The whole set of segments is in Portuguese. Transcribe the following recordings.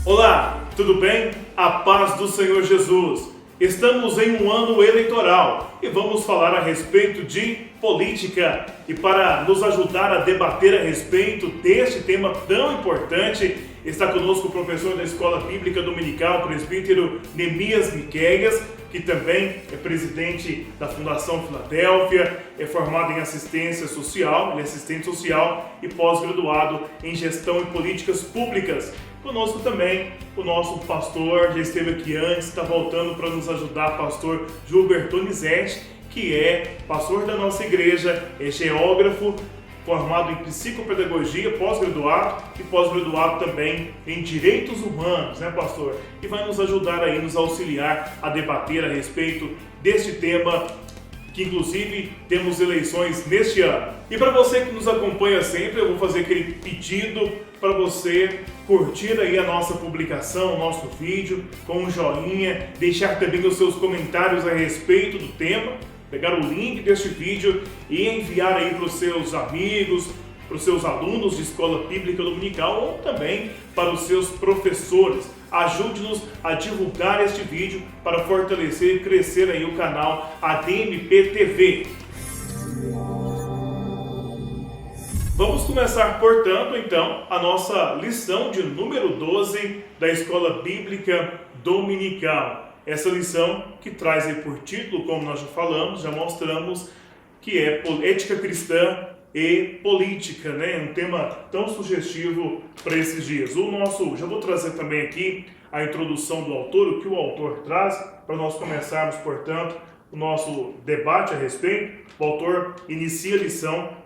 Olá, tudo bem? A paz do Senhor Jesus. Estamos em um ano eleitoral e vamos falar a respeito de política. E para nos ajudar a debater a respeito deste tema tão importante, está conosco o professor da Escola Bíblica Dominical, presbítero Neemias Miqueias, que também é presidente da Fundação Filadélfia, é formado em assistência social, ele é assistente social e pós-graduado em gestão e políticas públicas. Conosco também o nosso pastor, já esteve aqui antes, está voltando para nos ajudar, pastor Gilberto Donizete, que é pastor da nossa igreja, é geógrafo, formado em psicopedagogia, pós-graduado e pós-graduado também em direitos humanos, né, pastor? E vai nos ajudar aí, nos auxiliar a debater a respeito deste tema, que inclusive temos eleições neste ano. E para você que nos acompanha sempre, eu vou fazer aquele pedido para você curtir aí a nossa publicação, o nosso vídeo, com um joinha, deixar também os seus comentários a respeito do tema, pegar o link deste vídeo e enviar aí para os seus amigos, para os seus alunos de escola bíblica dominical ou também para os seus professores. Ajude-nos a divulgar este vídeo para fortalecer e crescer aí o canal ADMP TV. Vamos começar, portanto, então, a nossa lição de número 12 da Escola Bíblica Dominical. Essa lição que traz aí por título, como nós já falamos, já mostramos, que é ética cristã e política, né? Um tema tão sugestivo para esses dias. Já vou trazer também aqui a introdução do autor, o que o autor traz, para nós começarmos, portanto, o nosso debate a respeito. O autor inicia a lição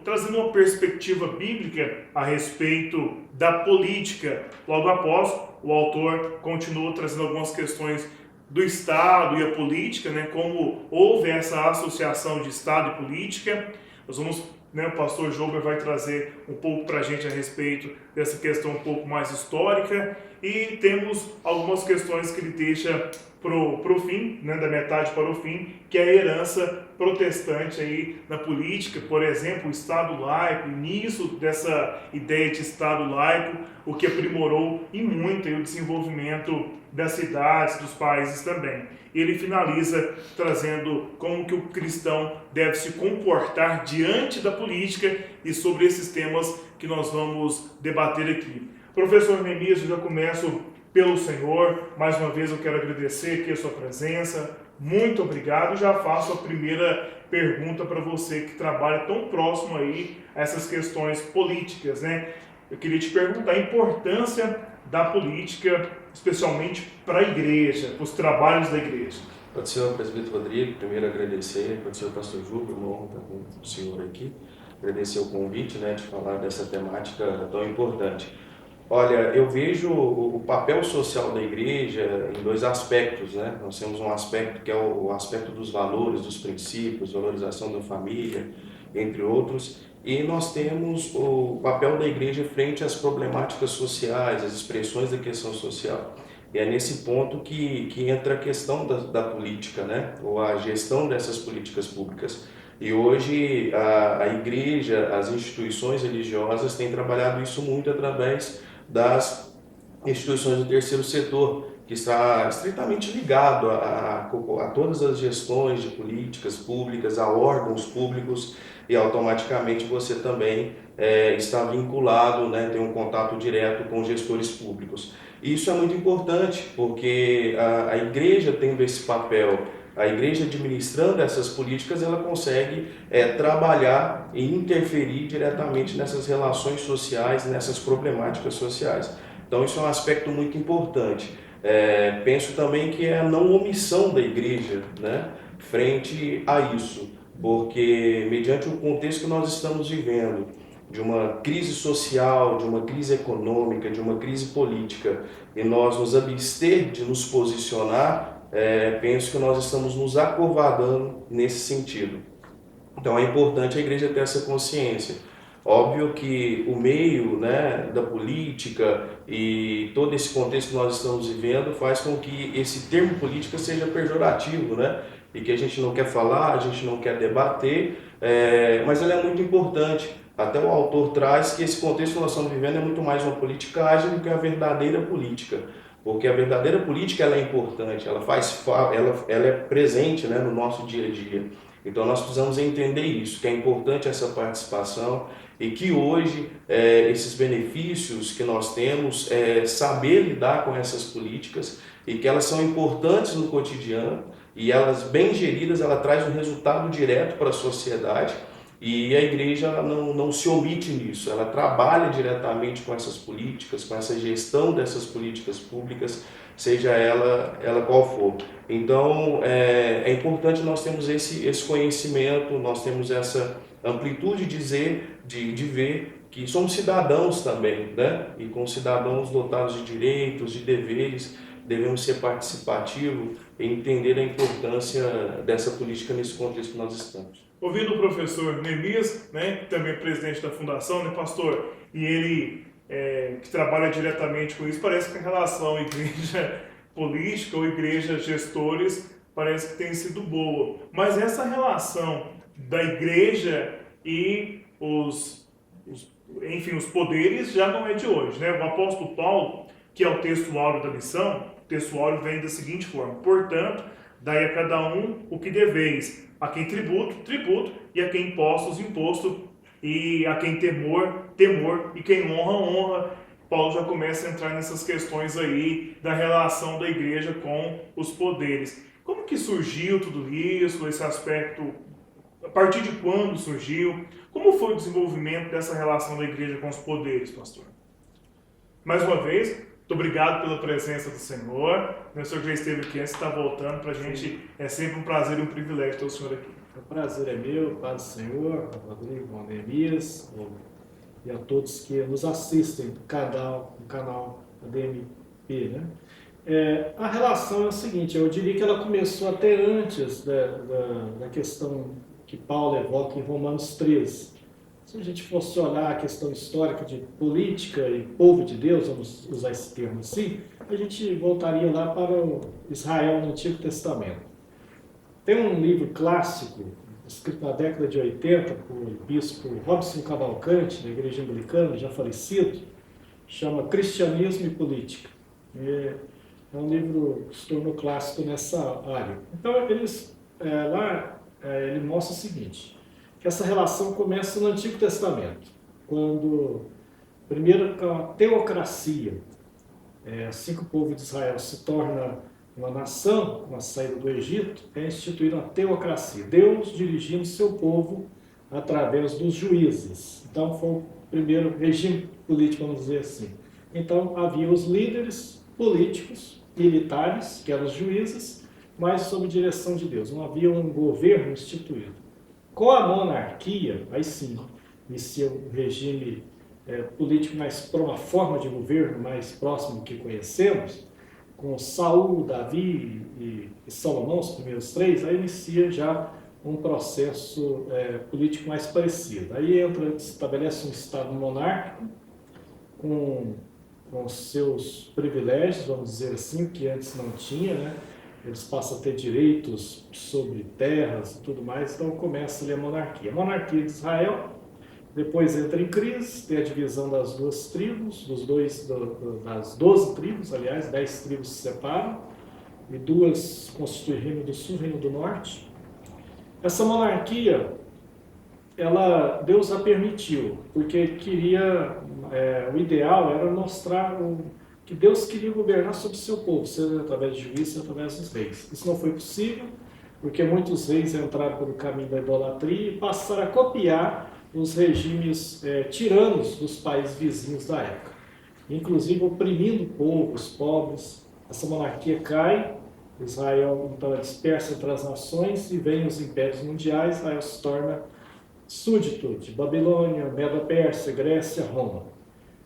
trazendo uma perspectiva bíblica a respeito da política. Logo após, o autor continua trazendo algumas questões do Estado e a política, né? Como houve essa associação de Estado e política. O pastor Jober vai trazer um pouco para a gente a respeito dessa questão um pouco mais histórica, e temos algumas questões que ele deixa pro fim, né, da metade para o fim, que é a herança protestante aí na política, por exemplo, o Estado laico, início dessa ideia de Estado laico, o que aprimorou e muito aí o desenvolvimento das cidades, dos países também. E ele finaliza trazendo como que o cristão deve se comportar diante da política e sobre esses temas que nós vamos debater aqui. Professor Neemias, eu já começo pelo Senhor. Mais uma vez eu quero agradecer aqui a sua presença. Muito obrigado. Já faço a primeira pergunta para você que trabalha tão próximo aí a essas questões políticas, né? Eu queria te perguntar a importância da política, especialmente para a igreja, para os trabalhos da igreja. Pode ser o presbítero Rodrigo, primeiro agradecer, pode ser o pastor Júlio, uma honra estar com o senhor aqui, agradecer o convite, né, de falar dessa temática tão importante. Olha, eu vejo o papel social da igreja em dois aspectos, né? Nós temos um aspecto que é o aspecto dos valores, dos princípios, valorização da família, entre outros, e nós temos o papel da igreja frente às problemáticas sociais, às expressões da questão social. E é nesse ponto que entra a questão da política, né? Ou a gestão dessas políticas públicas. E hoje a igreja, as instituições religiosas têm trabalhado isso muito através das instituições do terceiro setor, que está estritamente ligado a todas as gestões de políticas públicas, a órgãos públicos, e automaticamente você também está vinculado, né, tem um contato direto com gestores públicos. Isso é muito importante, porque a igreja tendo esse papel, a igreja administrando essas políticas, ela consegue trabalhar e interferir diretamente nessas relações sociais, nessas problemáticas sociais. Então isso é um aspecto muito importante. Penso também que é a não omissão da igreja, né, frente a isso, porque mediante o contexto que nós estamos vivendo, de uma crise social, de uma crise econômica, de uma crise política, e nós nos abster de nos posicionar, penso que nós estamos nos acovardando nesse sentido. Então é importante a igreja ter essa consciência. Óbvio que o meio, né, da política e todo esse contexto que nós estamos vivendo faz com que esse termo política seja pejorativo, né? E que a gente não quer falar, a gente não quer debater, mas ele é muito importante, Até o autor traz que esse contexto que nós estamos vivendo é muito mais uma politicagem do que a verdadeira política. Porque a verdadeira política ela é importante, ela é presente, né, no nosso dia a dia. Então nós precisamos entender isso, que é importante essa participação e que hoje esses benefícios que nós temos, saber lidar com essas políticas e que elas são importantes no cotidiano e elas bem geridas, ela traz um resultado direto para a sociedade. E a igreja não se omite nisso, ela trabalha diretamente com essas políticas, com essa gestão dessas políticas públicas, seja ela qual for. Então, é importante nós termos esse conhecimento, nós temos essa amplitude de ver que somos cidadãos também, né? E com cidadãos dotados de direitos, de deveres, devemos ser participativos e entender a importância dessa política nesse contexto que nós estamos. Ouvindo o professor Neemias, né, que também é presidente da fundação, né, pastor, e ele que trabalha diretamente com isso, parece que a relação igreja política ou igreja gestores parece que tem sido boa. Mas essa relação da igreja e os poderes já não é de hoje, né? O apóstolo Paulo, que é o texto áureo da lição, o texto áureo vem da seguinte forma: portanto, dai a cada um o que deveis, a quem tributo, tributo, e a quem impostos, imposto, e a quem temor, temor, e quem honra, honra. Paulo já começa a entrar nessas questões aí da relação da igreja com os poderes. Como que surgiu tudo isso, esse aspecto? A partir de quando surgiu? Como foi o desenvolvimento dessa relação da igreja com os poderes, pastor? Mais uma vez, muito obrigado pela presença do Senhor. O senhor já esteve aqui antes, está voltando para a gente. É sempre um prazer e um privilégio ter o senhor aqui. O prazer é meu, Paz do Senhor, a Rodrigo, a Neemias e a todos que nos assistem do canal ADMP, né? A relação é o seguinte, eu diria que ela começou até antes da questão que Paulo evoca em Romanos 13. Se a gente fosse olhar a questão histórica de política e povo de Deus, vamos usar esse termo assim, a gente voltaria lá para o Israel no Antigo Testamento. Tem um livro clássico, escrito na década de 80, por bispo Robson Cavalcante, da Igreja Anglicana, já falecido, chama Cristianismo e Política. É um livro que se tornou clássico nessa área. Então, ele mostra o seguinte, que essa relação começa no Antigo Testamento, quando, primeiro, com a teocracia, assim que o povo de Israel se torna uma nação, com a saída do Egito, é instituída uma teocracia, Deus dirigindo seu povo através dos juízes. Então, foi o primeiro regime político, vamos dizer assim. Então, havia os líderes políticos, militares, que eram os juízes, mas sob direção de Deus. Não havia um governo instituído. Com a monarquia, aí sim, inicia um regime político para uma forma de governo mais próximo que conhecemos, com Saul, Davi e Salomão, os primeiros três, aí inicia já um processo político mais parecido. Aí estabelece um Estado monárquico, com seus privilégios, vamos dizer assim, que antes não tinha, né? Eles passam a ter direitos sobre terras e tudo mais, então começa ali a monarquia. A monarquia de Israel, depois entra em crise, tem a divisão das duas tribos, das 12 tribos, aliás, 10 tribos se separam, e duas constituem Reino do Sul e Reino do Norte. Essa monarquia, Deus a permitiu, porque o ideal era mostrar que Deus queria governar sobre o seu povo, seja através de juízes, seja através dos reis. Isso não foi possível, porque muitos reis entraram pelo caminho da idolatria e passaram a copiar os regimes tiranos dos países vizinhos da época, inclusive oprimindo o povo, os pobres. Essa monarquia cai, Israel então é dispersa entre as nações e vem os impérios mundiais, Israel se torna súdito de Babilônia, Medo-Pérsia, Grécia, Roma.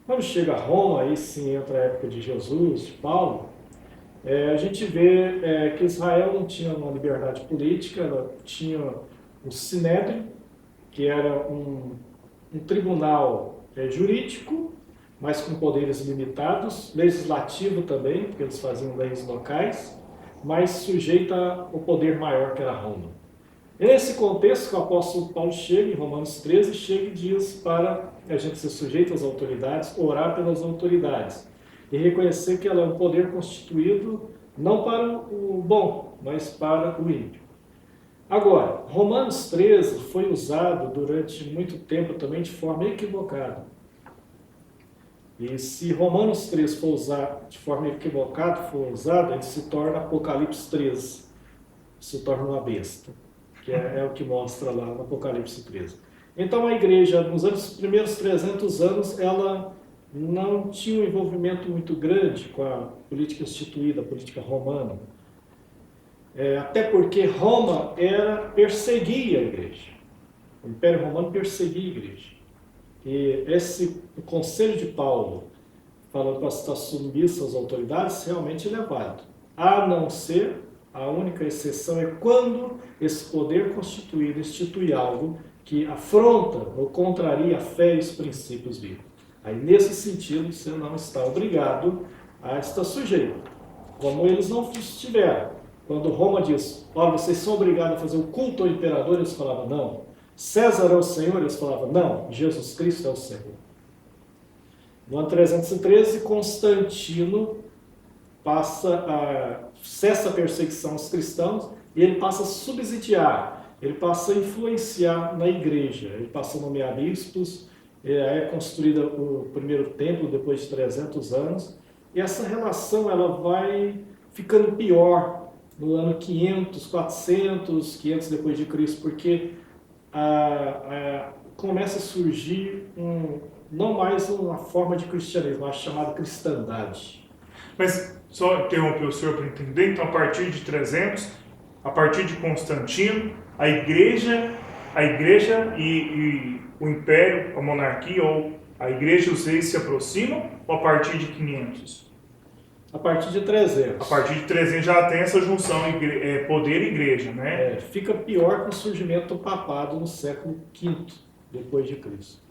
Quando chega a Roma, aí sim entra a época de Jesus, de Paulo, a gente vê que Israel não tinha uma liberdade política, ela tinha o Sinédrio, que era um tribunal jurídico, mas com poderes limitados, legislativo também, porque eles faziam leis locais, mas sujeita ao poder maior que era Roma. É nesse contexto que o apóstolo Paulo chega, em Romanos 13, chega e diz para a gente ser sujeito às autoridades, orar pelas autoridades e reconhecer que ela é um poder constituído não para o bom, mas para o ímpio. Agora, Romanos 13 foi usado durante muito tempo também de forma equivocada. E se Romanos 13 for usado de forma equivocada, ele se torna Apocalipse 13, se torna uma besta, que é o que mostra lá no Apocalipse 13. Então a igreja, nos primeiros 300 anos, ela não tinha um envolvimento muito grande com a política instituída, a política romana. Até porque Roma perseguia a igreja. O Império Romano perseguia a igreja. E o conselho de Paulo, falando para estar submissa às autoridades, realmente ele é válido. A não ser, a única exceção é quando esse poder constituído institui algo que afronta ou contraria a fé e os princípios bíblicos. Aí, nesse sentido, você não está obrigado a estar sujeito, como eles não estiveram. Quando Roma diz, olha, vocês são obrigados a fazer o culto ao imperador, eles falavam, não. César é o Senhor, eles falavam, não, Jesus Cristo é o Senhor. No ano 313, Constantino cessa a perseguição aos cristãos e ele passa a subsidiar, ele passa a influenciar na igreja, ele passa a nomear bispos, é construído o primeiro templo depois de 300 anos, e essa relação ela vai ficando pior no ano 500, 400, 500 depois de Cristo, porque começa a surgir não mais uma forma de cristianismo, mas chamada cristandade. Mas só interromper o senhor para entender, então a partir de 300, a partir de Constantino, a igreja e o império, a monarquia ou a igreja e os reis se aproximam, ou a partir de 500? A partir de 300. A partir de 300 já tem essa junção poder e igreja, né? Fica pior com o surgimento do papado no século V depois de Cristo.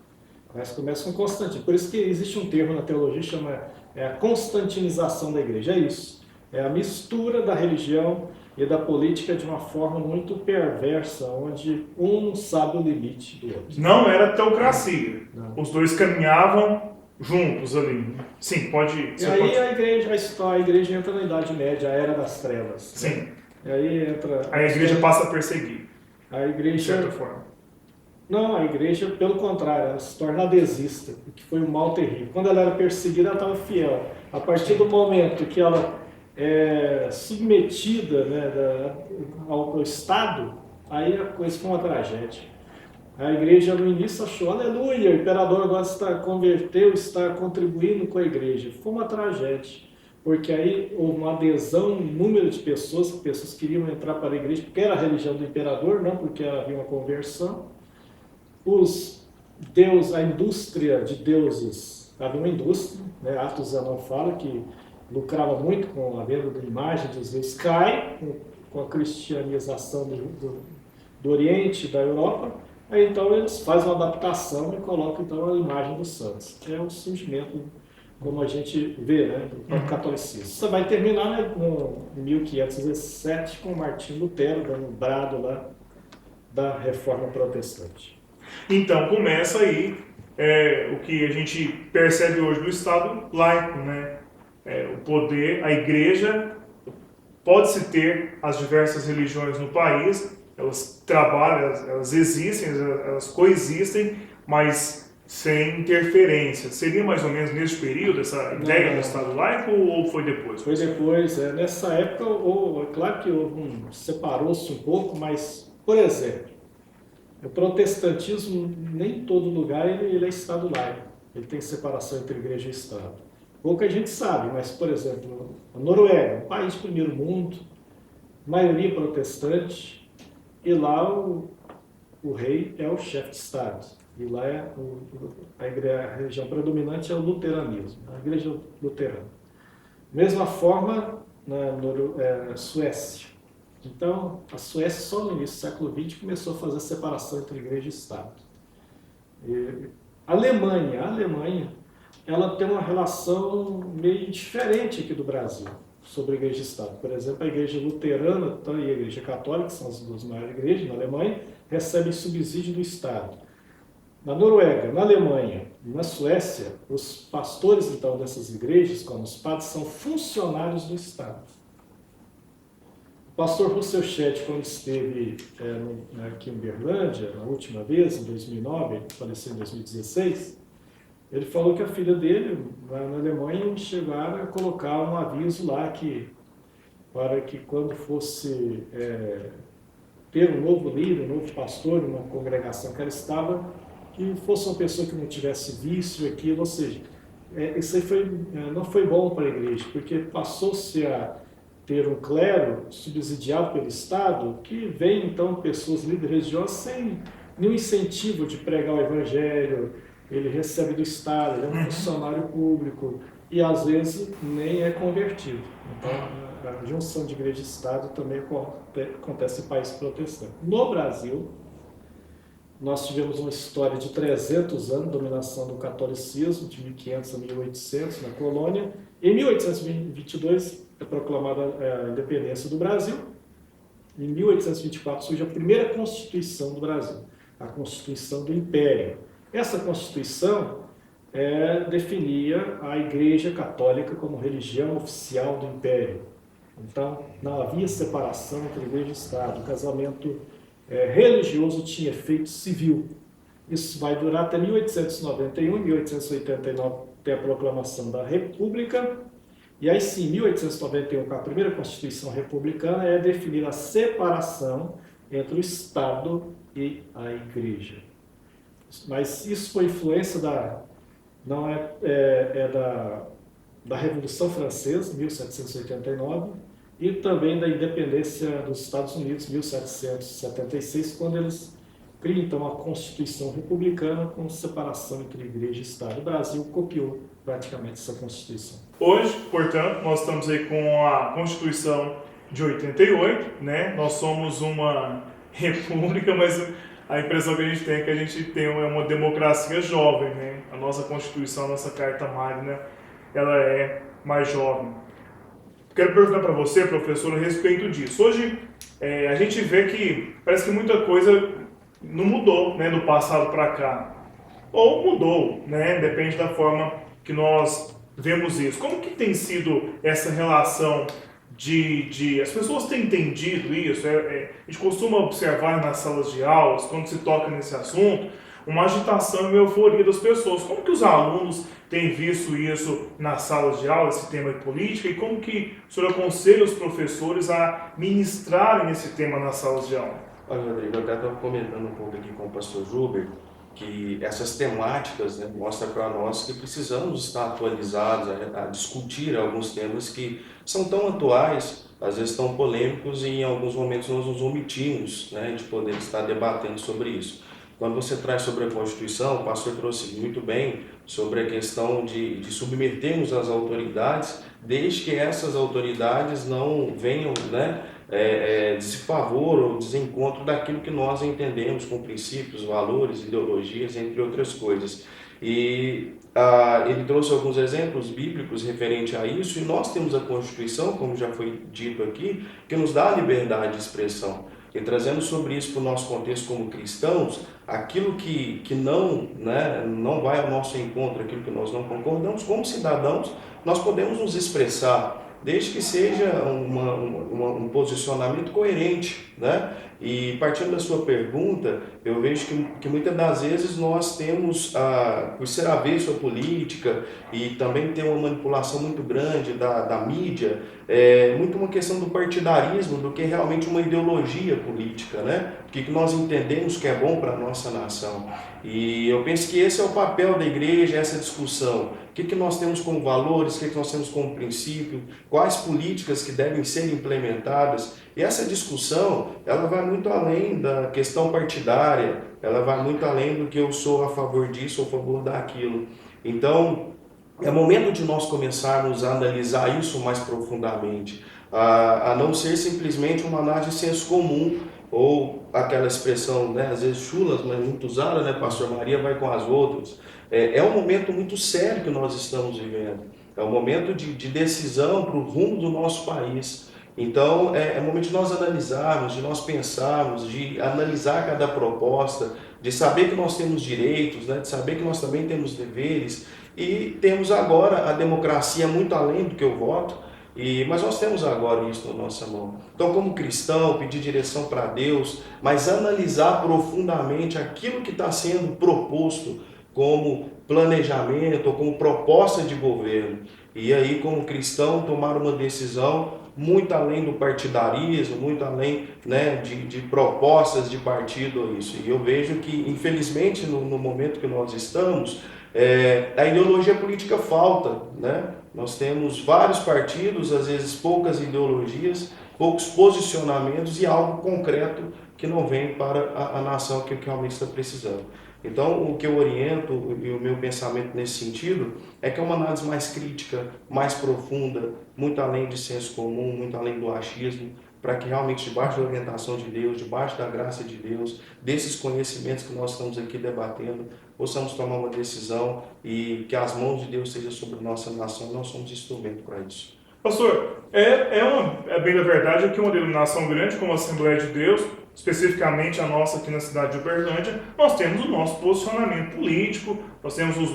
Mas começa com Constantino. Por isso que existe um termo na teologia que chama a constantinização da igreja. É isso. É a mistura da religião e da política de uma forma muito perversa, onde um não sabe o limite do outro. Não era teocracia. Não. Os dois caminhavam juntos ali. Sim, pode... E aí a igreja entra na Idade Média, a Era das Trevas. Sim. Né? E aí entra... A igreja passa a perseguir, a igreja, de certa forma. Não, a igreja, pelo contrário, ela se torna adesista, que foi um mal terrível. Quando ela era perseguida, ela estava fiel. A partir do momento que ela é submetida, né, ao Estado, aí a coisa foi uma tragédia. A igreja no início achou, aleluia, o imperador agora converteu, está contribuindo com a igreja. Foi uma tragédia, porque aí houve uma adesão, um número de pessoas queriam entrar para a igreja, porque era a religião do imperador, não porque havia uma conversão. A indústria de deuses, havia uma indústria, né, Atos 19 fala que lucrava muito com a venda da imagem dos deuses, cai com a cristianização do Oriente, da Europa. Aí então eles fazem uma adaptação e colocam então a imagem dos santos, que é o surgimento, como a gente vê, né, do catolicismo. Isso vai terminar, né, no 1517 com Martinho Lutero dando um brado lá da Reforma Protestante. Então começa aí o que a gente percebe hoje do Estado laico, né? O poder, a igreja, pode-se ter as diversas religiões no país, elas trabalham, elas existem, elas coexistem, mas sem interferência. Seria mais ou menos nesse período essa ideia do Estado laico ou foi depois? Foi depois. Nessa época, claro que separou-se um pouco, mas, por exemplo, o protestantismo, nem em todo lugar ele é Estado laico. Ele tem separação entre igreja e Estado. Pouca gente sabe, mas, por exemplo, a Noruega, um país de primeiro mundo, maioria protestante, e lá o rei é o chefe de Estado. E lá a religião predominante é o luteranismo, a igreja luterana. Mesma forma na Suécia. Então, a Suécia só no início do século XX começou a fazer a separação entre igreja e Estado. A Alemanha, ela tem uma relação meio diferente aqui do Brasil. sobre a Igreja e Estado. Por exemplo, a Igreja Luterana e a Igreja Católica, que são as duas maiores igrejas na Alemanha, recebem subsídio do Estado. Na Noruega, na Alemanha e na Suécia, os pastores então dessas igrejas, como os padres, são funcionários do Estado. O pastor Russell Shedd, quando esteve aqui em Uberlândia, na última vez, em 2009, ele faleceu em 2016, ele falou que a filha dele, lá na Alemanha, chegaram a colocar um aviso lá para que quando fosse ter um novo líder, um novo pastor, uma congregação que ela estava, que fosse uma pessoa que não tivesse vício, aquilo, ou seja, isso aí não foi bom para a igreja, porque passou-se a ter um clero subsidiado pelo Estado, que vem então pessoas líderes religiosos sem nenhum incentivo de pregar o Evangelho, ele recebe do Estado, ele é um funcionário público e às vezes nem é convertido. Então a junção de igreja e Estado também acontece em países protestantes. No Brasil, nós tivemos uma história de 300 anos de dominação do catolicismo, de 1500 a 1800 na colônia. Em 1822 é proclamada a independência do Brasil. Em 1824 surge a primeira Constituição do Brasil, a Constituição do Império. Essa Constituição definia a Igreja Católica como religião oficial do Império. Então, não havia separação entre Igreja e Estado. O casamento religioso tinha efeito civil. Isso vai durar até 1891, em 1889 tem a proclamação da República, e aí sim, em 1891, com a primeira Constituição Republicana, é definida a separação entre o Estado e a Igreja. Mas isso foi influência da Revolução Francesa, 1789, e também da independência dos Estados Unidos, 1776, quando eles criam então a Constituição Republicana com separação entre Igreja e Estado. O Brasil copiou praticamente essa Constituição. Hoje, portanto, nós estamos aí com a Constituição de 88, né? Nós somos uma república, mas a impressão que a gente tem é que a gente tem uma democracia jovem, né? A nossa Constituição, a nossa Carta Magna, ela é mais jovem. Quero perguntar para você, professor, a respeito disso. Hoje, a gente vê que parece que muita coisa não mudou, né, do passado para cá. Ou mudou, né? Depende da forma que nós vemos isso. Como que tem sido essa relação as pessoas têm entendido isso? A gente costuma observar nas salas de aulas, quando se toca nesse assunto, uma agitação e uma euforia das pessoas. Como que os alunos têm visto isso nas salas de aula, esse tema de política, e como que o senhor aconselha os professores a ministrarem esse tema nas salas de aula? Olha, Rodrigo, eu até estava comentando um pouco aqui com o pastor Zuber, que essas temáticas, né, mostram para nós que precisamos estar atualizados a discutir alguns temas que são tão atuais, às vezes tão polêmicos, e em alguns momentos nós nos omitimos, né, de poder estar debatendo sobre isso. Quando você traz sobre a Constituição, o pastor trouxe muito bem sobre a questão de submetermos as autoridades, desde que essas autoridades não venham, né, desfavor ou desencontro daquilo que nós entendemos com princípios, valores, ideologias, entre outras coisas. E ele trouxe alguns exemplos bíblicos referente a isso, e nós temos a Constituição, como já foi dito aqui, que nos dá a liberdade de expressão. E trazendo sobre isso para o nosso contexto como cristãos, aquilo que não vai ao nosso encontro, aquilo que nós não concordamos, como cidadãos, nós podemos nos expressar, desde que seja um posicionamento coerente, né? E partindo da sua pergunta, eu vejo que muitas das vezes nós temos, por ser avesso à política e também ter uma manipulação muito grande da mídia, muito uma questão do partidarismo do que realmente uma ideologia política, né? O que nós entendemos que é bom para a nossa nação. E eu penso que esse é o papel da igreja, essa discussão. O que nós temos como valores, o que nós temos como princípio, quais políticas que devem ser implementadas. E essa discussão, ela vai muito além da questão partidária, ela vai muito além do que eu sou a favor disso ou a favor daquilo. Então, é momento de nós começarmos a analisar isso mais profundamente, a não ser simplesmente uma análise de senso comum, ou aquela expressão, né, às vezes chulas, mas muito usada, né, pastor Maria vai com as outras. É um momento muito sério que nós estamos vivendo. é um momento de decisão para o rumo do nosso país. Então, é momento de nós analisarmos, de nós pensarmos, de analisar cada proposta, de saber que nós temos direitos, né, de saber que nós também temos deveres, e temos agora a democracia muito além do que o voto, mas nós temos agora isso na nossa mão. Então, como cristão, pedir direção para Deus, mas analisar profundamente aquilo que está sendo proposto como planejamento ou como proposta de governo. E aí, como cristão, tomar uma decisão muito além do partidarismo, muito além, né, de propostas de partido. Isso. E eu vejo que, infelizmente, no momento que nós estamos, a ideologia política falta, né? Nós temos vários partidos, às vezes poucas ideologias, poucos posicionamentos e algo concreto que não vem para a nação que realmente está precisando. Então, o que eu oriento e o meu pensamento nesse sentido é que é uma análise mais crítica, mais profunda, muito além de senso comum, muito além do achismo, para que realmente, debaixo da orientação de Deus, debaixo da graça de Deus, desses conhecimentos que nós estamos aqui debatendo, possamos tomar uma decisão e que as mãos de Deus estejam sobre a nossa nação. Nós somos instrumento para isso. Pastor, é bem da verdade que uma denominação grande como a Assembleia de Deus, especificamente a nossa aqui na cidade de Uberlândia, nós temos o nosso posicionamento político, nós temos os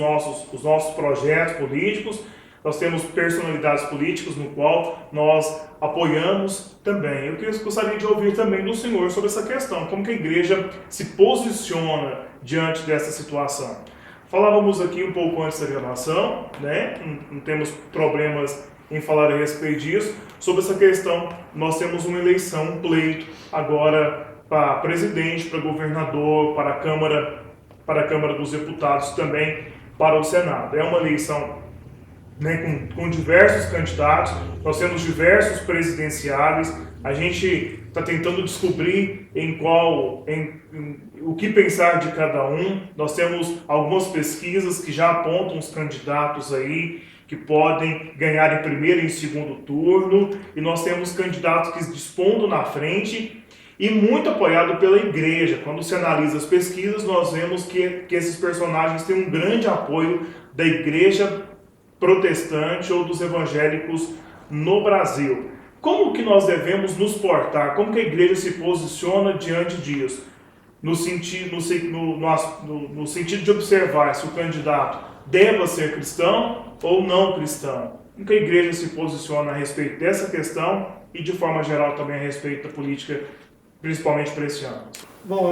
nossos projetos políticos, nós temos personalidades políticas no qual nós apoiamos também. Eu gostaria de ouvir também do senhor sobre essa questão, como que a igreja se posiciona diante dessa situação. Falávamos aqui um pouco antes da gravação, né? Não temos problemas em falar a respeito disso. Sobre essa questão, nós temos uma eleição, um pleito agora para presidente, para governador, para a Câmara dos Deputados, também para o Senado. É uma eleição, né, com diversos candidatos, nós temos diversos presidenciáveis, a gente está tentando descobrir o que pensar de cada um. Nós temos algumas pesquisas que já apontam os candidatos aí que podem ganhar em primeiro e em segundo turno, e nós temos candidatos que despontam na frente e muito apoiado pela igreja. Quando se analisa as pesquisas, nós vemos que esses personagens têm um grande apoio da igreja protestante ou dos evangélicos no Brasil. Como que nós devemos nos portar? Como que a igreja se posiciona diante disso? No sentido de observar se o candidato deva ser cristão ou não cristão. Como que a igreja se posiciona a respeito dessa questão e, de forma geral, também a respeito da política, principalmente para esse ano? Bom,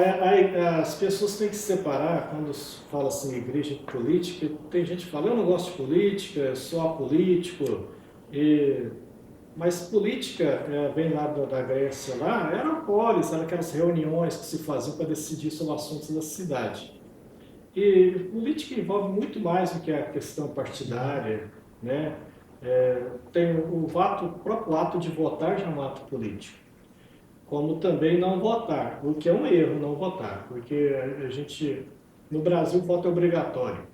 as pessoas têm que se separar quando fala assim igreja e política. Tem gente que fala, eu não gosto de política, eu sou apolítico. Mas política, bem lá da Grécia, lá, era polis, eram aquelas reuniões que se faziam para decidir sobre assuntos da cidade. E política envolve muito mais do que a questão partidária, né? Tem o próprio ato de votar já é um ato político. Como também não votar, o que é um erro não votar, porque no Brasil o voto é obrigatório.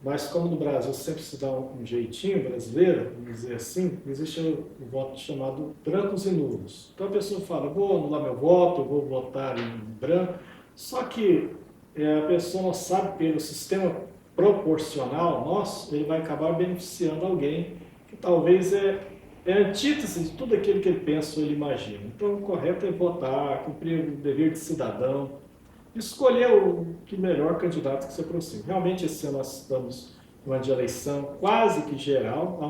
Mas como no Brasil sempre se dá um jeitinho brasileiro, vamos dizer assim, existe o voto chamado brancos e nulos. Então a pessoa fala, vou anular meu voto, vou votar em branco, só que a pessoa não sabe, pelo sistema proporcional nosso, ele vai acabar beneficiando alguém que talvez é antítese de tudo aquilo que ele pensa ou ele imagina. Então o correto é votar, cumprir o dever de cidadão, escolher o que melhor candidato que se aproxime. Realmente esse ano nós estamos numa de eleição quase que geral,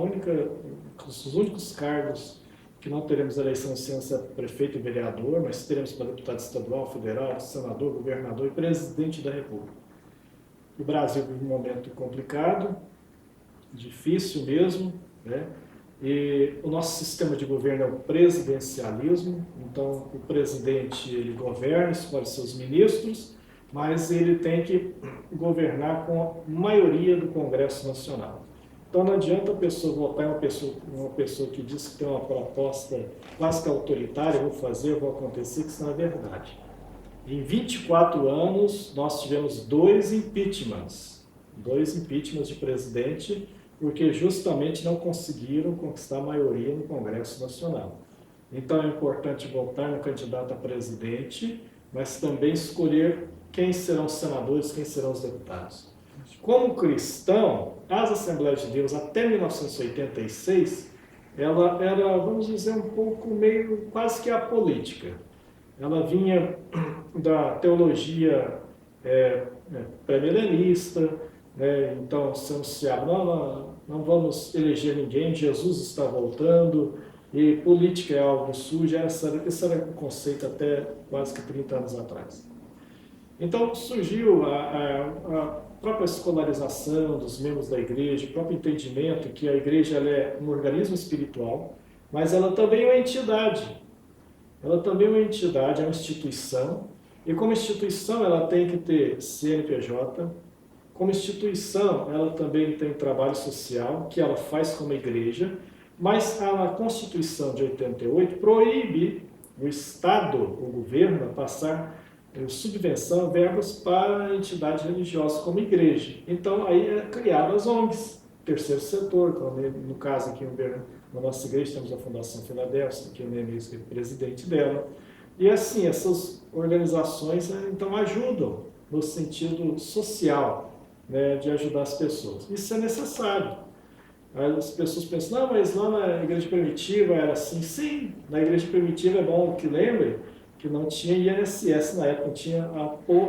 os únicos cargos que não teremos eleição esse ano são prefeito e vereador, mas teremos para deputado estadual, federal, senador, governador e presidente da República. O Brasil vive um momento complicado, difícil mesmo, né? E o nosso sistema de governo é o presidencialismo, então o presidente ele governa, escolhe seus ministros, mas ele tem que governar com a maioria do Congresso Nacional. Então não adianta a pessoa votar em uma pessoa que diz que tem uma proposta quase que autoritária, vou fazer, vou acontecer, que isso não é verdade. Em 24 anos nós tivemos 2 impeachments de presidente, porque justamente não conseguiram conquistar a maioria no Congresso Nacional. Então é importante votar no candidato a presidente, mas também escolher quem serão os senadores, quem serão os deputados. Como cristão, as Assembleias de Deus, até 1986, ela era, vamos dizer, um pouco meio quase que apolítica. Ela vinha da teologia pré-milenista, né? Então se anunciava, não vamos eleger ninguém, Jesus está voltando, e política é algo sujo. Esse era o conceito até quase que 30 anos atrás. Então surgiu a própria escolarização dos membros da igreja, o próprio entendimento que a igreja ela é um organismo espiritual, mas ela também é uma entidade. Ela também é uma entidade, é uma instituição, e como instituição ela tem que ter CNPJ, como instituição ela também tem trabalho social, que ela faz como igreja, mas a Constituição de 88 proíbe o Estado, o governo, a passar subvenção, verbas para entidades religiosas como igreja. Então aí é criado as ONGs, terceiro setor, como no caso aqui na nossa igreja temos a Fundação Filadélfia, que o Nemes é presidente dela. E assim, essas organizações então ajudam no sentido social, né, de ajudar as pessoas. Isso é necessário. As pessoas pensam, não, mas lá na igreja primitiva era assim. Sim, na igreja primitiva é bom que lembre que não tinha INSS na época, não tinha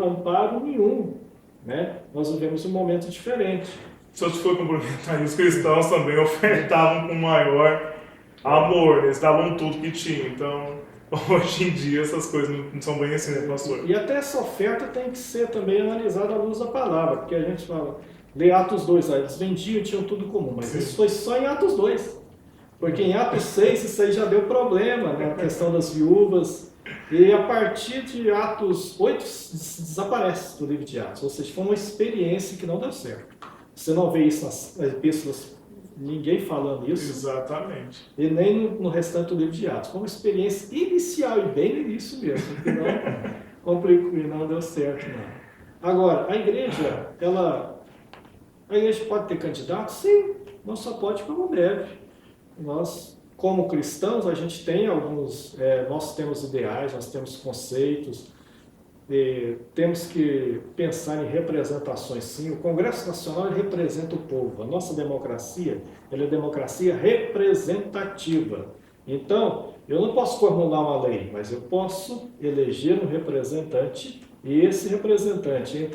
amparo nenhum, né? Nós vivemos um momento diferente. Se eu for complementar, os cristãos também ofertavam com maior amor, eles davam tudo que tinham. Então, hoje em dia, essas coisas não são bem assim, né, pastor? E até essa oferta tem que ser também analisada à luz da palavra, porque a gente fala, lê Atos 2, eles vendiam e tinham tudo comum, mas isso foi só em Atos 2. Porque em Atos 6, isso aí já deu problema, né? A questão das viúvas. E a partir de Atos 8, desaparece do livro de Atos. Ou seja, foi uma experiência que não deu certo. Você não vê isso nas epístolas, ninguém falando isso. Exatamente. E nem no restante do livro de Atos. Foi uma experiência inicial e bem no início mesmo, que não complicou e não deu certo, não. Agora, a igreja pode ter candidato? Sim, não só pode, como deve. Nós, como cristãos, a gente tem nós temos ideais, nós temos conceitos, temos que pensar em representações, sim. O Congresso Nacional representa o povo. A nossa democracia, ela é democracia representativa. Então, eu não posso formular uma lei, mas eu posso eleger um representante, e esse representante,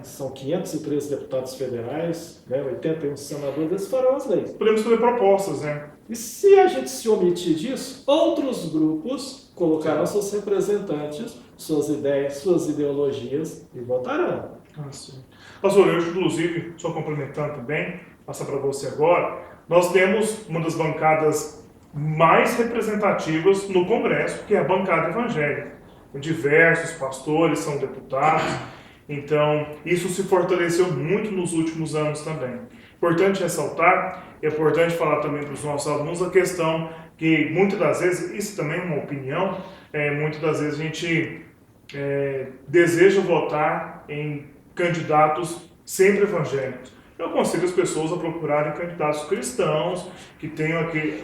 são 513 deputados federais, né, 81 senadores, eles farão as leis. Podemos fazer propostas, né? E se a gente se omitir disso, outros grupos colocarão seus representantes, suas ideias, suas ideologias e votarão. Pastor, eu, inclusive, só complementando também, passar para você agora, nós temos uma das bancadas mais representativas no Congresso, que é a bancada evangélica. Diversos pastores são deputados, então isso se fortaleceu muito nos últimos anos também. Importante ressaltar, é importante falar também para os nossos alunos a questão que muitas das vezes, isso também é uma opinião, muitas das vezes a gente deseja votar em candidatos sempre evangélicos. Eu aconselho as pessoas a procurarem candidatos cristãos que tenham aqui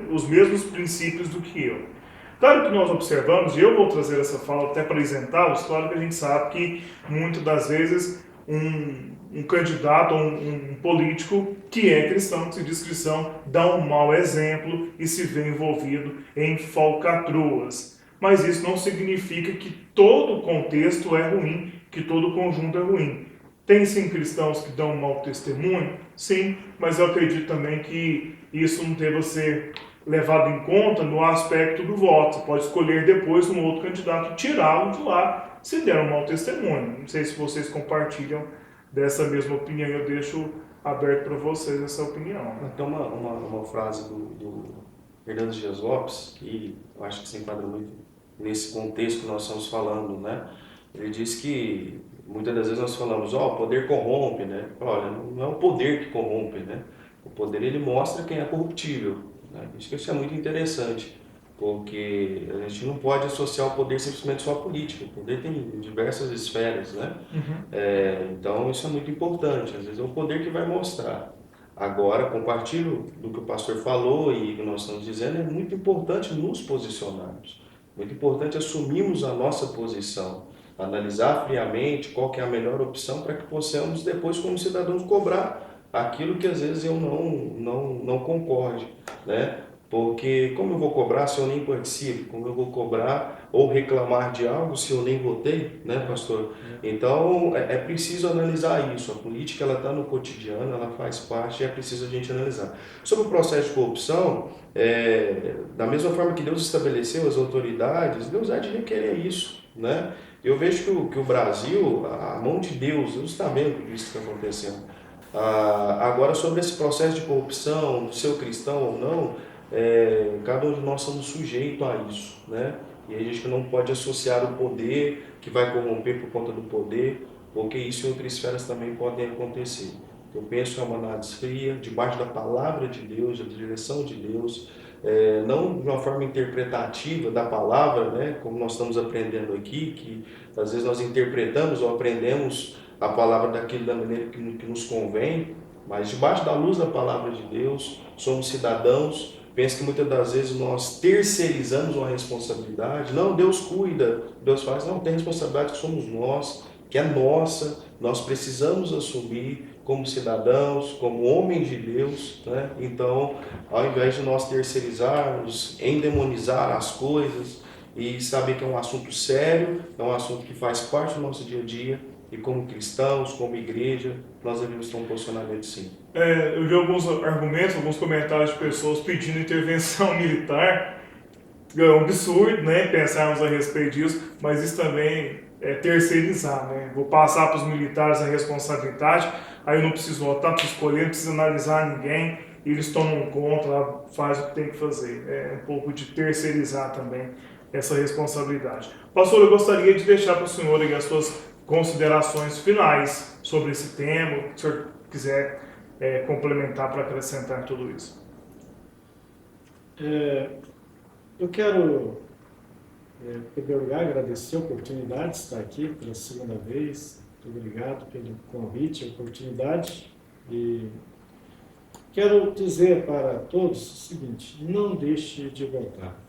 os mesmos princípios do que eu. Claro que nós observamos, e eu vou trazer essa fala até para isentá-los, claro que a gente sabe que muitas das vezes um candidato, um político que é cristão, que se diz cristão, dá um mau exemplo e se vê envolvido em falcatruas. Mas isso não significa que todo o contexto é ruim, que todo o conjunto é ruim. Tem sim cristãos que dão um mau testemunho? Sim, mas eu acredito também que isso não deva ser levado em conta no aspecto do voto. Você pode escolher depois um outro candidato, tirá-lo de lá, se der um mau testemunho. Não sei se vocês compartilham dessa mesma opinião, eu deixo aberto para vocês essa opinião. Tem uma frase do Fernando Dias Lopes, que eu acho que se enquadra muito nesse contexto que nós estamos falando, né? Ele diz que muitas das vezes nós falamos, o poder corrompe, né? Olha, não é o poder que corrompe, né? O poder, ele mostra quem é corruptível, né? Acho que isso é muito interessante, porque a gente não pode associar o poder simplesmente só à política. O poder tem diversas esferas, né? Então isso é muito importante. Às vezes é o poder que vai mostrar. Agora, compartilho do que o pastor falou e que nós estamos dizendo, é muito importante nos posicionarmos. Muito importante assumirmos a nossa posição. analisar friamente qual que é a melhor opção para que possamos depois, como cidadãos, cobrar aquilo que às vezes eu não concorde, né? Porque como eu vou cobrar se eu nem participo? Como eu vou cobrar ou reclamar de algo se eu nem votei, né, pastor? Então é preciso analisar isso. A política ela está no cotidiano, ela faz parte e é preciso a gente analisar. Sobre o processo de corrupção, da mesma forma que Deus estabeleceu as autoridades, Deus há de requerer isso, né? Eu vejo que o Brasil, a mão de Deus está vendo tudo isso que está acontecendo. Agora, sobre esse processo de corrupção, de ser cristão ou não, cada um de nós somos sujeitos a isso, né? E a gente não pode associar o poder que vai corromper por conta do poder, porque isso em outras esferas também podem acontecer. Eu penso que é uma análise fria, debaixo da palavra de Deus, da direção de Deus, não de uma forma interpretativa da palavra, né? Como nós estamos aprendendo aqui, que às vezes nós interpretamos ou aprendemos a palavra daquilo da maneira que nos convém, mas debaixo da luz da palavra de Deus, somos cidadãos. Penso que muitas das vezes nós terceirizamos uma responsabilidade. Não, Deus cuida, Deus faz. Não, tem responsabilidade que somos nós, que é nossa. Nós precisamos assumir como cidadãos, como homens de Deus, né? Então, ao invés de nós terceirizarmos, endemonizar as coisas e saber que é um assunto sério, é um assunto que faz parte do nosso dia a dia, e como cristãos, como igreja, nós devemos ter um posicionamento sim. Eu vi alguns argumentos, alguns comentários de pessoas pedindo intervenção militar. É um absurdo, né, pensarmos a respeito disso, mas isso também é terceirizar, né? Vou passar para os militares a responsabilidade, aí eu não preciso votar, não preciso escolher, não preciso analisar ninguém, eles tomam conta, fazem o que tem que fazer. É um pouco de terceirizar também essa responsabilidade. Pastor, eu gostaria de deixar para o senhor aí as suas considerações finais sobre esse tema, se o senhor quiser complementar para acrescentar tudo isso. Eu quero, em primeiro lugar, agradecer a oportunidade de estar aqui pela segunda vez. Muito obrigado pelo convite, a oportunidade. E quero dizer para todos o seguinte: não deixe de votar,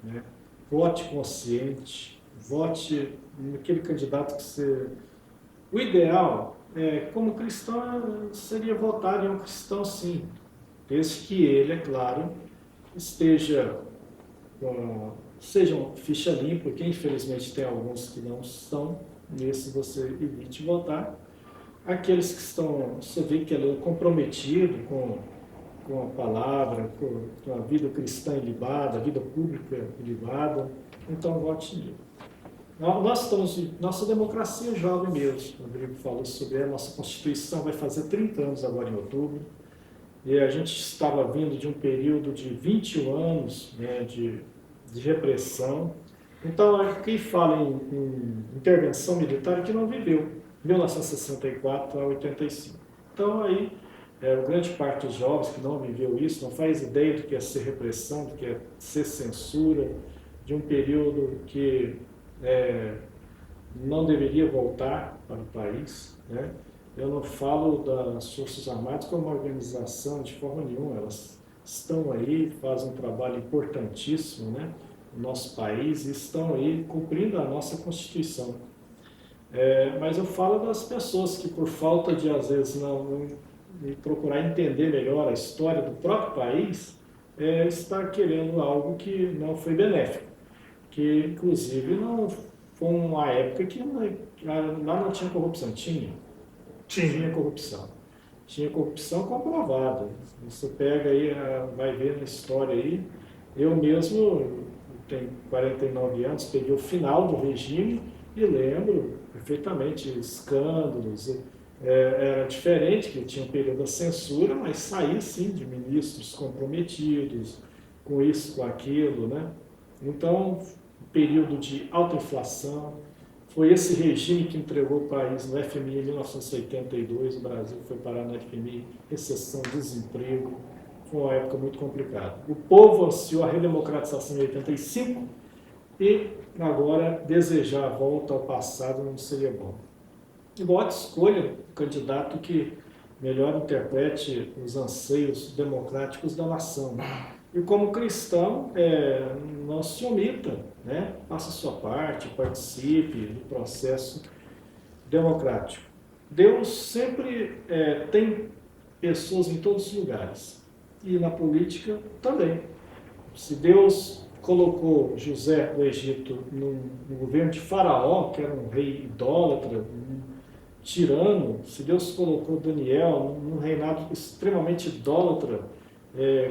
né? Vote consciente, vote naquele candidato que você... O ideal, como cristão, seria votar em um cristão, sim, desde que ele, é claro, seja uma ficha limpa, porque infelizmente tem alguns que não são, nesse você evite votar. Aqueles que estão, você vê que ele é comprometido com a palavra, com a vida cristã ilibada, a vida pública ilibada, então vote nele. Nós estamos, nossa democracia é jovem mesmo, o Rodrigo falou sobre ela, nossa Constituição vai fazer 30 anos agora em outubro, e a gente estava vindo de um período de 21 anos, né, de repressão. Então, quem fala em intervenção militar é que não viveu, 1964 a 85. Então, aí, grande parte dos jovens que não viveu isso, não faz ideia do que é ser repressão, do que é ser censura, de um período que não deveria voltar para o país, né? Eu não falo das Forças Armadas como uma organização de forma nenhuma, elas estão aí, fazem um trabalho importantíssimo, né, no nosso país, e estão aí cumprindo a nossa Constituição. Mas eu falo das pessoas que, por falta de, às vezes, não procurar entender melhor a história do próprio país, está querendo algo que não foi benéfico, que, inclusive, não foi uma época que lá não tinha corrupção, tinha corrupção. Tinha corrupção comprovada. Você pega aí, vai ver na história aí. Eu mesmo tenho 49 anos, peguei o final do regime e lembro perfeitamente escândalos. Era diferente, que tinha um período da censura, mas saía sim de ministros comprometidos com isso, com aquilo, né? Então, período de alta inflação. Foi esse regime que entregou o país no FMI em 1982, o Brasil foi parar no FMI, recessão, desemprego, foi uma época muito complicada. O povo ansiou a redemocratização em 85 e agora desejar a volta ao passado não seria bom. E vote, escolha o candidato que melhor interprete os anseios democráticos da nação. E como cristão, não se omita, né? Faça a sua parte, participe do processo democrático. Deus sempre tem pessoas em todos os lugares, e na política também. Se Deus colocou José do Egito no governo de Faraó, que era um rei idólatra, um tirano, se Deus colocou Daniel num reinado extremamente idólatra,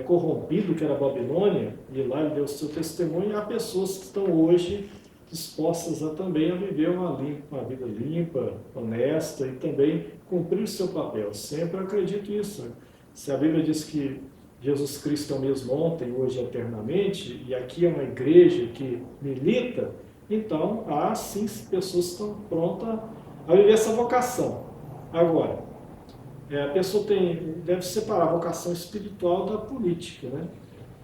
corrompido, que era a Babilônia, e lá ele deu o seu testemunho, há pessoas que estão hoje dispostas também a viver uma vida limpa, honesta e também cumprir o seu papel. Sempre acredito nisso. Se a Bíblia diz que Jesus Cristo é o mesmo ontem, hoje e eternamente, e aqui é uma igreja que milita, então há sim pessoas que estão prontas a viver essa vocação. Agora, a pessoa deve separar a vocação espiritual da política, né?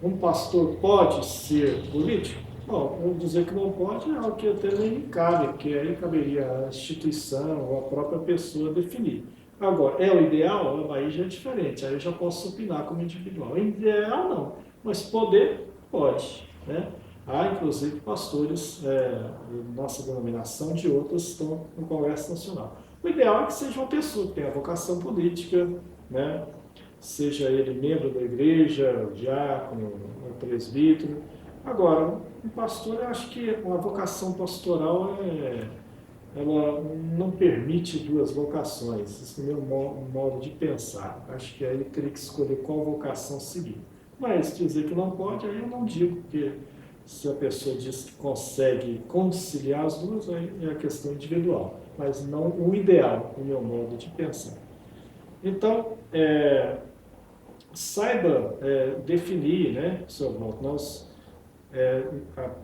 Um pastor pode ser político? Bom, eu dizer que não pode é algo que até nem me cabe, porque aí caberia a instituição ou a própria pessoa definir. Agora, é o ideal? Aí já é diferente, aí eu já posso opinar como individual. Ideal não, mas poder, pode, né? Há, inclusive, pastores de nossa denominação, de outras estão no Congresso Nacional. O ideal é que seja uma pessoa que tenha vocação política, né? Seja ele membro da igreja, diácono, presbítero. Agora, um pastor, eu acho que a vocação pastoral ela não permite duas vocações. Esse é o meu modo de pensar. Acho que aí ele teria que escolher qual vocação seguir. Mas dizer que não pode, aí eu não digo, porque se a pessoa diz que consegue conciliar as duas, aí é a questão individual, mas não o ideal, o meu modo de pensar. Então, saiba definir, né, Sr. Walter, nós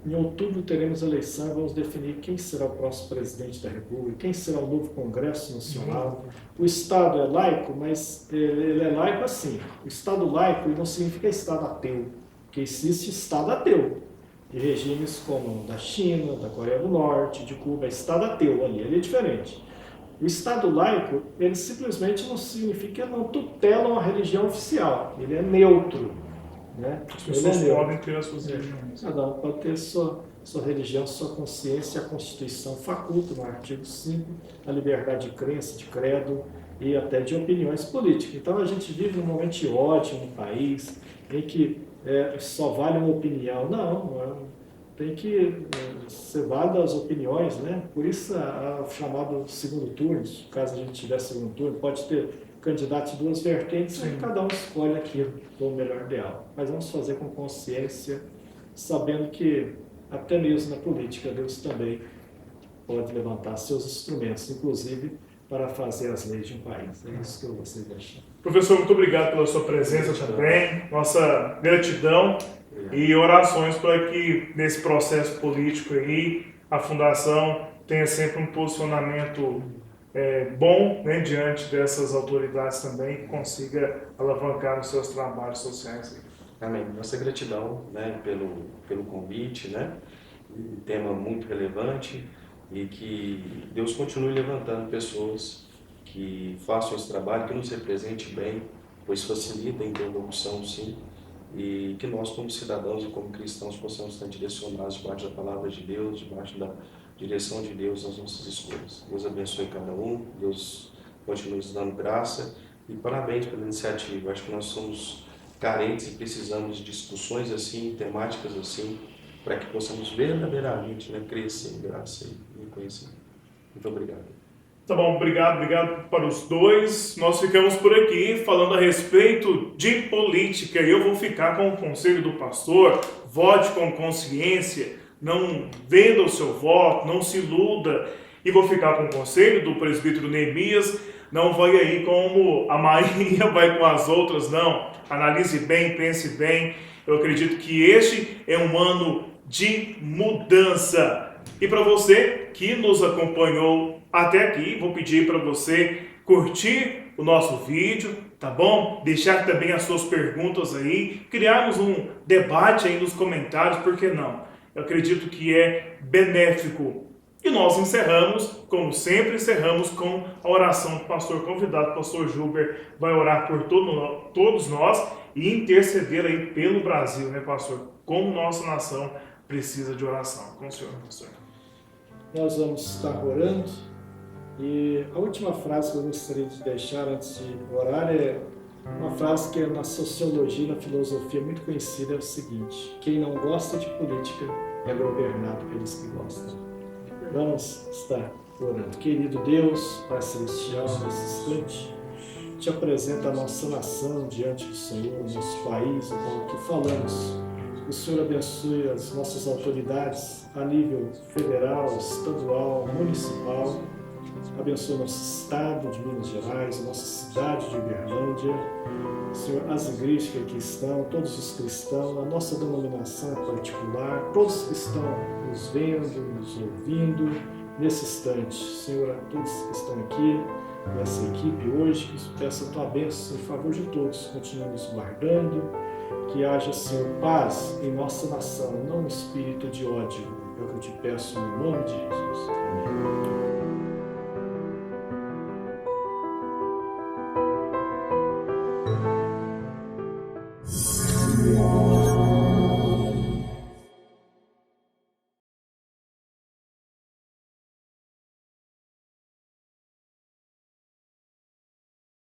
em outubro teremos eleição e vamos definir quem será o próximo presidente da República, quem será o novo Congresso Nacional. O Estado é laico, mas ele é laico assim. O Estado laico não significa Estado ateu, porque existe Estado ateu. De regimes como da China, da Coreia do Norte, de Cuba, é Estado ateu ali, ele é diferente. O Estado laico, ele simplesmente não significa que ele não tutela uma religião oficial, ele é neutro. Né? As pessoas podem ter as suas religiões. Cada um pode ter sua religião, sua consciência, a Constituição faculta, no artigo 5, a liberdade de crença, de credo e até de opiniões políticas. Então a gente vive num momento de ódio no país, em que só vale uma opinião. Não, tem que ser válida as opiniões, né? Por isso o chamado segundo turno, caso a gente tivesse segundo turno, pode ter candidatos de duas vertentes, e cada um escolhe aquilo que for o melhor ideal. Mas vamos fazer com consciência, sabendo que até mesmo na política Deus também pode levantar seus instrumentos, inclusive para fazer as leis de um país. É isso que eu gostaria de achar. Professor, muito obrigado pela sua presença também, nossa gratidão e orações para que nesse processo político aí a Fundação tenha sempre um posicionamento bom, né, diante dessas autoridades também, que consiga alavancar os seus trabalhos sociais. Amém. Nossa gratidão, né, pelo convite, né, um tema muito relevante, e que Deus continue levantando pessoas que façam esse trabalho, que nos represente bem, pois facilita a interlocução, sim, e que nós, como cidadãos e como cristãos, possamos estar direcionados debaixo da palavra de Deus, debaixo da direção de Deus nas nossas escolhas. Deus abençoe cada um, Deus continue nos dando graça, e parabéns pela iniciativa. Acho que nós somos carentes e precisamos de discussões assim, temáticas assim, para que possamos verdadeiramente, né, crescer em graça e conhecimento. Muito obrigado. Tá bom, obrigado para os dois. Nós ficamos por aqui falando a respeito de política, e eu vou ficar com o conselho do pastor: vote com consciência, não venda o seu voto, não se iluda. E vou ficar com o conselho do presbítero Neemias: não vai aí como a Maria vai com as outras, não. Analise bem, pense bem. Eu acredito que este é um ano de mudança. E para você que nos acompanhou até aqui, vou pedir para você curtir o nosso vídeo, tá bom? Deixar também as suas perguntas aí, criarmos um debate aí nos comentários, por que não? Eu acredito que é benéfico E nós encerramos, como sempre encerramos, com a oração do pastor convidado, o pastor Gilber, vai orar por todos nós e interceder aí pelo Brasil, né, pastor? Como nossa nação precisa de oração. Com o senhor, pastor. Nós vamos estar orando e a última frase que eu gostaria de deixar antes de orar é uma frase que na sociologia e na filosofia é muito conhecida, é o seguinte: quem não gosta de política é governado pelos que gostam. Vamos estar orando. Querido Deus, Pai Celestial, nesse instante, te apresenta a nossa nação diante do Senhor, nosso país, o qual aqui falamos. O Senhor abençoe as nossas autoridades a nível federal, estadual, municipal. Abençoe nosso estado de Minas Gerais, nossa cidade de Uberlândia. Senhor, as igrejas que aqui estão, todos os cristãos, a nossa denominação em particular, todos que estão nos vendo, nos ouvindo nesse instante. Senhor, a todos que estão aqui, nessa equipe hoje, que peça a tua bênção em favor de todos. Continue nos guardando, que haja, Senhor, paz em nossa nação, não um espírito de ódio. É o que eu te peço no nome de Jesus. Amém.